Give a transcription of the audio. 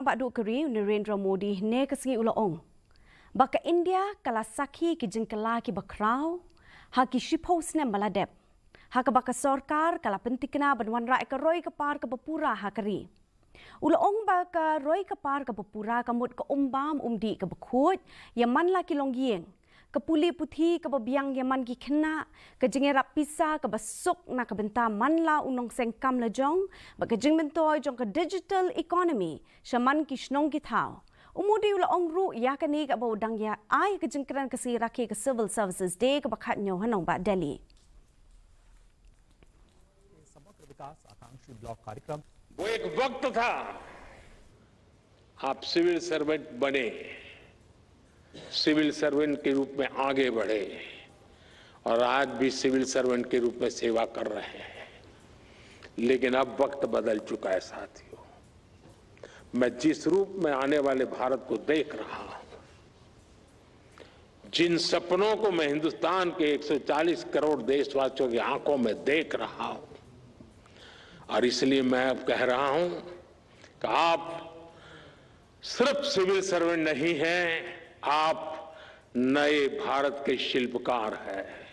Badu Kari Narendra Modi ne kasngi ulaong. Baka India kala Sakhi ki Jingkylla ki bakrau, ha ki shipos ne maladep. Ha ka baka sorkar kala pentikna ban Wanrah ka roi ka par ka bapura ha kari. Ulaong baka roi ka par ka bapura ka mut ka umbam umdi ka bakut, yaman la ki longyeng. Kapuli puthi ka babiang yaman ki kena, ka jingerap pisa ka basuk na ka benta manla unong sengkam la jong, baka jing bentoy jong ka digital economy, shaman ki shnong ki thao. Umudi ulaong ru ya ka ni ka baudang ya ay ka jingkran ka si raki ka civil services day ka bakat nyo hanong ba Delhi. वो एक वक्त था आप civil servant बने, civil servant के रूप में आगे बढ़े और आज भी सिविल सर्वेंट के रूप में सेवा कर रहे हैं। लेकिन अब वक्त बदल चुका है साथियों। मैं जिस रूप में आने वाले भारत को देख रहा हूं, जिन सपनों को मैं हिंदुस्तान के 140 करोड़ देशवासियों की आंखों में देख रहा हूं, और इसलिए मैं अब कह रहा हूं कि आप सिर्फ सिविल सर्वेंट नहीं हैं, आप नए भारत के शिल्पकार हैं।